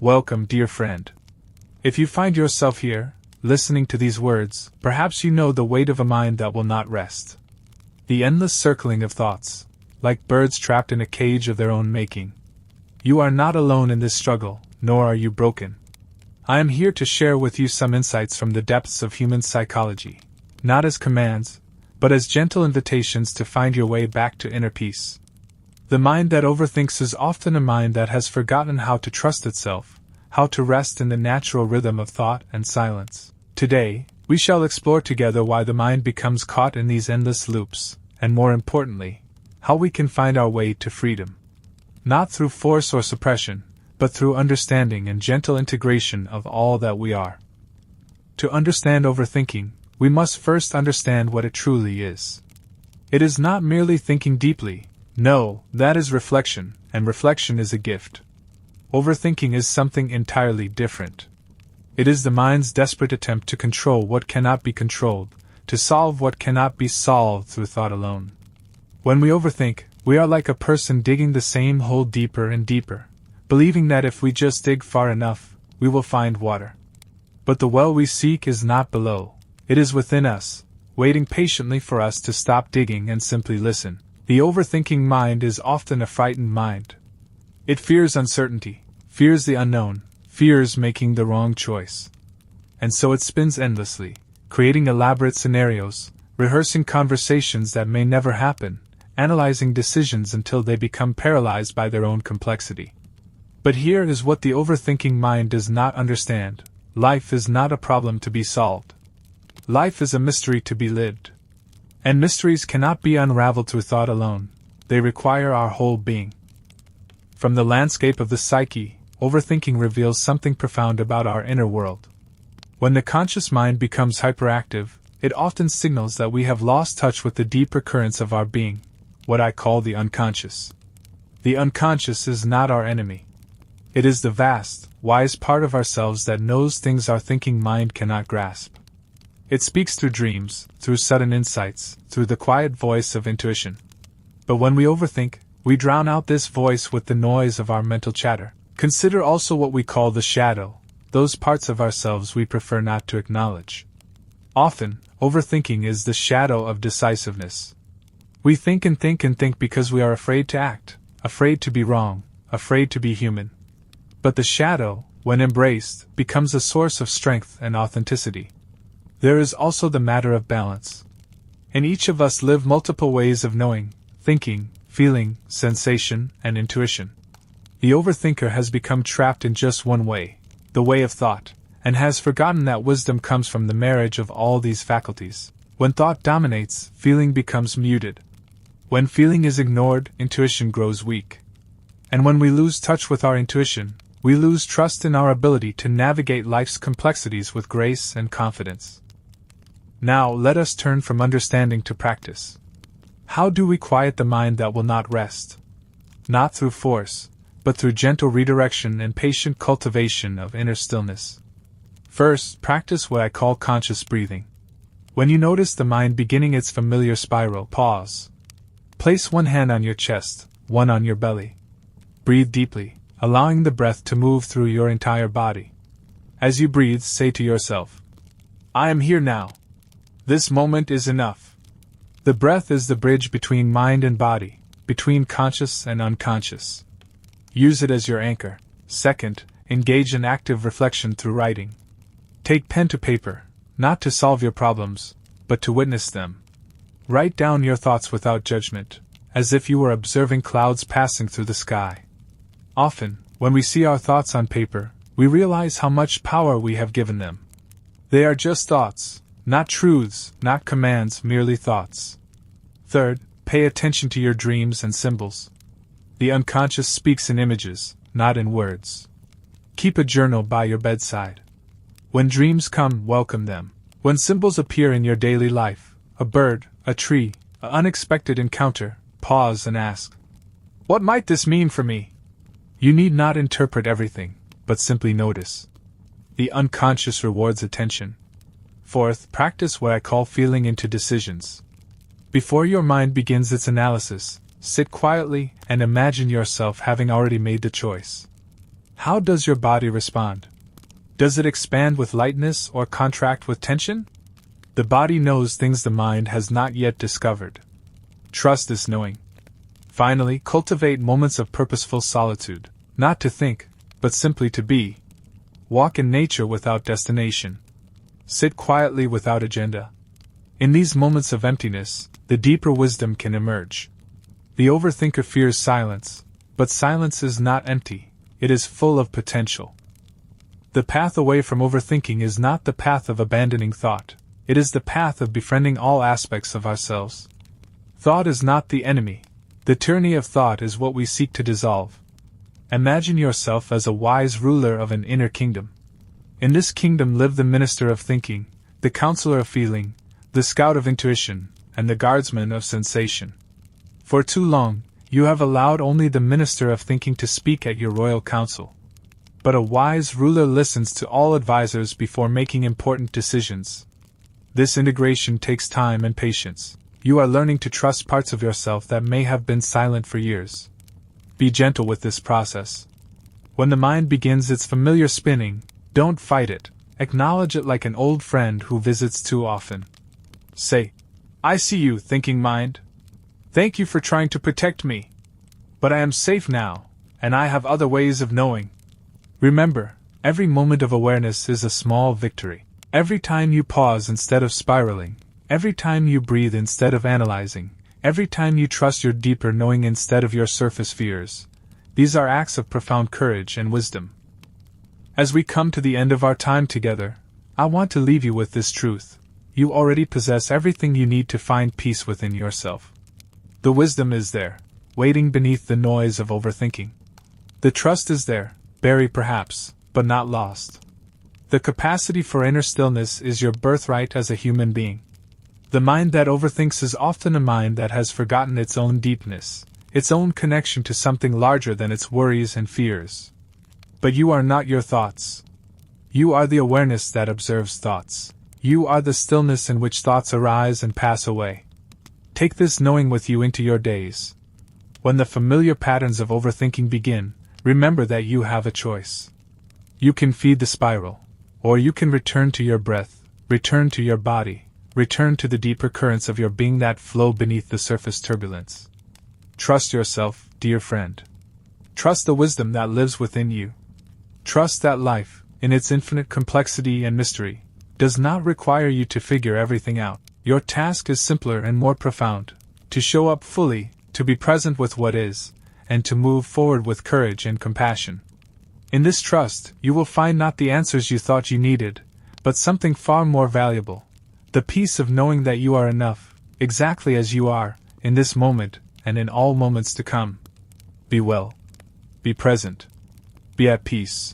welcome, dear friend. If you find yourself here, listening to these words, perhaps you know the weight of a mind that will not rest. The endless circling of thoughts, like birds trapped in a cage of their own making. You are not alone in this struggle, nor are you broken. I am here to share with you some insights from the depths of human psychology, not as commands, but as gentle invitations to find your way back to inner peace. The mind that overthinks is often a mind that has forgotten how to trust itself, how to rest in the natural rhythm of thought and silence. Today, we shall explore together why the mind becomes caught in these endless loops, and more importantly, how we can find our way to freedom. Not through force or suppression, but through understanding and gentle integration of all that we are. To understand overthinking, we must first understand what it truly is. It is not merely thinking deeply. No, that is reflection, and reflection is a gift. Overthinking is something entirely different. It is the mind's desperate attempt to control what cannot be controlled, to solve what cannot be solved through thought alone. When we overthink, we are like a person digging the same hole deeper and deeper, believing that if we just dig far enough, we will find water. But the well we seek is not below, it is within us, waiting patiently for us to stop digging and simply listen. The overthinking mind is often a frightened mind. It fears uncertainty, fears the unknown, fears making the wrong choice. And so it spins endlessly, creating elaborate scenarios, rehearsing conversations that may never happen, analyzing decisions until they become paralyzed by their own complexity. But here is what the overthinking mind does not understand. Life is not a problem to be solved. Life is a mystery to be lived. And mysteries cannot be unraveled through thought alone, they require our whole being. From the landscape of the psyche, overthinking reveals something profound about our inner world. When the conscious mind becomes hyperactive, it often signals that we have lost touch with the deeper currents of our being, what I call the unconscious. The unconscious is not our enemy. It is the vast, wise part of ourselves that knows things our thinking mind cannot grasp. It speaks through dreams, through sudden insights, through the quiet voice of intuition. But when we overthink, we drown out this voice with the noise of our mental chatter. Consider also what we call the shadow, those parts of ourselves we prefer not to acknowledge. Often, overthinking is the shadow of decisiveness. We think and think and think because we are afraid to act, afraid to be wrong, afraid to be human. But the shadow, when embraced, becomes a source of strength and authenticity. There is also the matter of balance. In each of us live multiple ways of knowing, thinking, feeling, sensation, and intuition. The overthinker has become trapped in just one way, the way of thought, and has forgotten that wisdom comes from the marriage of all these faculties. When thought dominates, feeling becomes muted. When feeling is ignored, intuition grows weak. And when we lose touch with our intuition, we lose trust in our ability to navigate life's complexities with grace and confidence. Now let us turn from understanding to practice. How do we quiet the mind that will not rest? Not through force, but through gentle redirection and patient cultivation of inner stillness. First, practice what I call conscious breathing. When you notice the mind beginning its familiar spiral, pause. Place one hand on your chest, one on your belly. Breathe deeply, allowing the breath to move through your entire body. As you breathe, say to yourself, I am here now. This moment is enough. The breath is the bridge between mind and body, between conscious and unconscious. Use it as your anchor. Second, engage in active reflection through writing. Take pen to paper, not to solve your problems, but to witness them. Write down your thoughts without judgment, as if you were observing clouds passing through the sky. Often, when we see our thoughts on paper, we realize how much power we have given them. They are just thoughts. Not truths, not commands, merely thoughts. Third, pay attention to your dreams and symbols. The unconscious speaks in images, not in words. Keep a journal by your bedside. When dreams come, welcome them. When symbols appear in your daily life, a bird, a tree, an unexpected encounter, pause and ask, what might this mean for me? You need not interpret everything, but simply notice. The unconscious rewards attention. Fourth, practice what I call feeling into decisions. Before your mind begins its analysis, sit quietly and imagine yourself having already made the choice. How does your body respond? Does it expand with lightness or contract with tension? The body knows things the mind has not yet discovered. Trust this knowing. Finally, cultivate moments of purposeful solitude, not to think, but simply to be. Walk in nature without destination. Sit quietly without agenda. In these moments of emptiness, the deeper wisdom can emerge. The overthinker fears silence, but silence is not empty, it is full of potential. The path away from overthinking is not the path of abandoning thought, it is the path of befriending all aspects of ourselves. Thought is not the enemy, the tyranny of thought is what we seek to dissolve. Imagine yourself as a wise ruler of an inner kingdom. In this kingdom live the minister of thinking, the counselor of feeling, the scout of intuition, and the guardsman of sensation. For too long, you have allowed only the minister of thinking to speak at your royal council. But a wise ruler listens to all advisors before making important decisions. This integration takes time and patience. You are learning to trust parts of yourself that may have been silent for years. Be gentle with this process. When the mind begins its familiar spinning, don't fight it, acknowledge it like an old friend who visits too often. Say, "I see you, thinking mind. Thank you for trying to protect me. But I am safe now, and I have other ways of knowing." Remember, every moment of awareness is a small victory. Every time you pause instead of spiraling, every time you breathe instead of analyzing, every time you trust your deeper knowing instead of your surface fears, these are acts of profound courage and wisdom. As we come to the end of our time together, I want to leave you with this truth. You already possess everything you need to find peace within yourself. The wisdom is there, waiting beneath the noise of overthinking. The trust is there, buried perhaps, but not lost. The capacity for inner stillness is your birthright as a human being. The mind that overthinks is often a mind that has forgotten its own deepness, its own connection to something larger than its worries and fears. But you are not your thoughts. You are the awareness that observes thoughts. You are the stillness in which thoughts arise and pass away. Take this knowing with you into your days. When the familiar patterns of overthinking begin, remember that you have a choice. You can feed the spiral, or you can return to your breath, return to your body, return to the deeper currents of your being that flow beneath the surface turbulence. Trust yourself, dear friend. Trust the wisdom that lives within you. Trust that life, in its infinite complexity and mystery, does not require you to figure everything out. Your task is simpler and more profound: to show up fully, to be present with what is, and to move forward with courage and compassion. In this trust, you will find not the answers you thought you needed, but something far more valuable: the peace of knowing that you are enough, exactly as you are, in this moment, and in all moments to come. Be well. Be present. Be at peace.